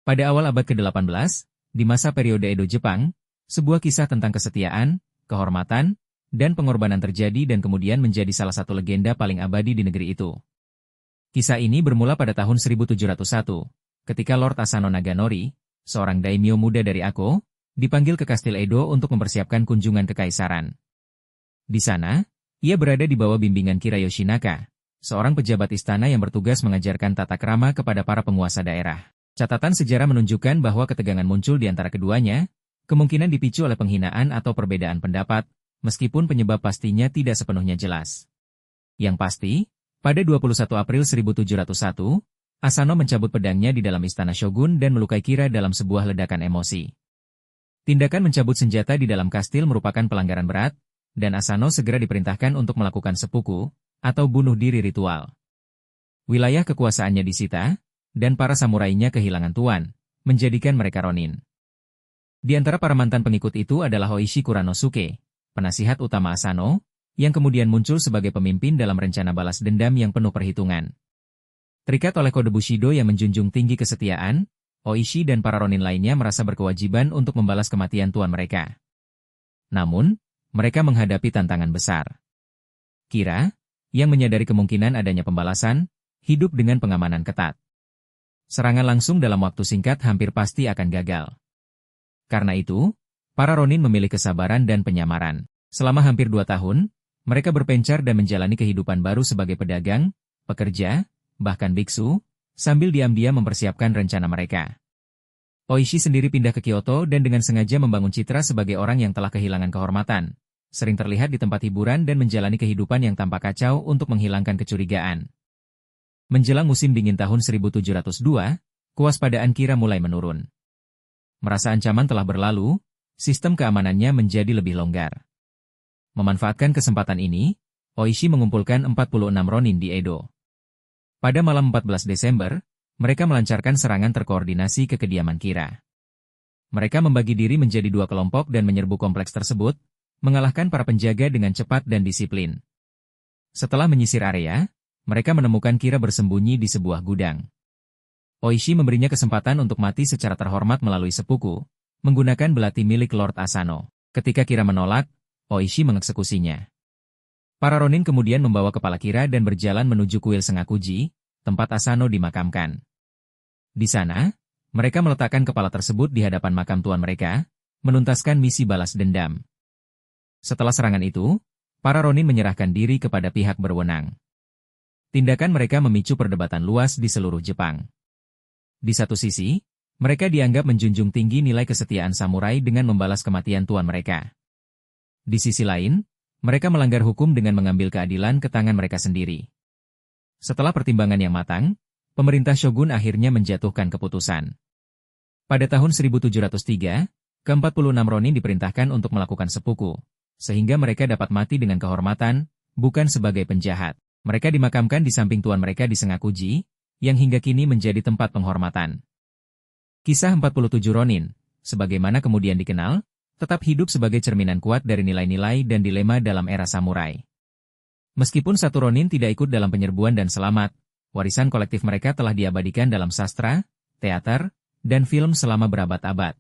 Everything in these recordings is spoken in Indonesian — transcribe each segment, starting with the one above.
Pada awal abad ke-18, di masa periode Edo Jepang, sebuah kisah tentang kesetiaan, kehormatan, dan pengorbanan terjadi dan kemudian menjadi salah satu legenda paling abadi di negeri itu. Kisah ini bermula pada tahun 1701, ketika Lord Asano Naganori, seorang daimyo muda dari Ako, dipanggil ke Kastil Edo untuk mempersiapkan kunjungan kekaisaran. Di sana, ia berada di bawah bimbingan Kira Yoshinaka, seorang pejabat istana yang bertugas mengajarkan tata krama kepada para penguasa daerah. Catatan sejarah menunjukkan bahwa ketegangan muncul di antara keduanya, kemungkinan dipicu oleh penghinaan atau perbedaan pendapat, meskipun penyebab pastinya tidak sepenuhnya jelas. Yang pasti, pada 21 April 1701, Asano mencabut pedangnya di dalam istana shogun dan melukai Kira dalam sebuah ledakan emosi. Tindakan mencabut senjata di dalam kastil merupakan pelanggaran berat, dan Asano segera diperintahkan untuk melakukan seppuku, atau bunuh diri ritual. Wilayah kekuasaannya disita, dan para samurainya kehilangan tuan, menjadikan mereka ronin. Di antara para mantan pengikut itu adalah Hoishi Kuranosuke, penasihat utama Asano, yang kemudian muncul sebagai pemimpin dalam rencana balas dendam yang penuh perhitungan. Terikat oleh kode Bushido yang menjunjung tinggi kesetiaan, Hoishi dan para ronin lainnya merasa berkewajiban untuk membalas kematian tuan mereka. Namun, mereka menghadapi tantangan besar. Kira, yang menyadari kemungkinan adanya pembalasan, hidup dengan pengamanan ketat. Serangan langsung dalam waktu singkat hampir pasti akan gagal. Karena itu, para ronin memilih kesabaran dan penyamaran. Selama hampir 2 tahun, mereka berpencar dan menjalani kehidupan baru sebagai pedagang, pekerja, bahkan biksu, sambil diam-diam mempersiapkan rencana mereka. Hoishi sendiri pindah ke Kyoto dan dengan sengaja membangun citra sebagai orang yang telah kehilangan kehormatan, sering terlihat di tempat hiburan dan menjalani kehidupan yang tampak kacau untuk menghilangkan kecurigaan. Menjelang musim dingin tahun 1702, kewaspadaan Kira mulai menurun. Merasa ancaman telah berlalu, sistem keamanannya menjadi lebih longgar. Memanfaatkan kesempatan ini, Hoishi mengumpulkan 46 ronin di Edo. Pada malam 14 Desember, mereka melancarkan serangan terkoordinasi ke kediaman Kira. Mereka membagi diri menjadi 2 kelompok dan menyerbu kompleks tersebut, mengalahkan para penjaga dengan cepat dan disiplin. Setelah menyisir area, mereka menemukan Kira bersembunyi di sebuah gudang. Hoishi memberinya kesempatan untuk mati secara terhormat melalui seppuku, menggunakan belati milik Lord Asano. Ketika Kira menolak, Hoishi mengeksekusinya. Para ronin kemudian membawa kepala Kira dan berjalan menuju kuil Sengakuji, tempat Asano dimakamkan. Di sana, mereka meletakkan kepala tersebut di hadapan makam tuan mereka, menuntaskan misi balas dendam. Setelah serangan itu, para ronin menyerahkan diri kepada pihak berwenang. Tindakan mereka memicu perdebatan luas di seluruh Jepang. Di satu sisi, mereka dianggap menjunjung tinggi nilai kesetiaan samurai dengan membalas kematian tuan mereka. Di sisi lain, mereka melanggar hukum dengan mengambil keadilan ke tangan mereka sendiri. Setelah pertimbangan yang matang, pemerintah shogun akhirnya menjatuhkan keputusan. Pada tahun 1703, ke-46 ronin diperintahkan untuk melakukan seppuku, sehingga mereka dapat mati dengan kehormatan, bukan sebagai penjahat. Mereka dimakamkan di samping tuan mereka di Sengakuji, yang hingga kini menjadi tempat penghormatan. Kisah 47 ronin, sebagaimana kemudian dikenal, tetap hidup sebagai cerminan kuat dari nilai-nilai dan dilema dalam era samurai. Meskipun satu ronin tidak ikut dalam penyerbuan dan selamat, warisan kolektif mereka telah diabadikan dalam sastra, teater, dan film selama berabad-abad.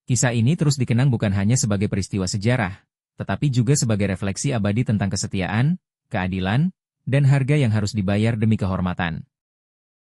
Kisah ini terus dikenang bukan hanya sebagai peristiwa sejarah, tetapi juga sebagai refleksi abadi tentang kesetiaan, keadilan, dan harga yang harus dibayar demi kehormatan.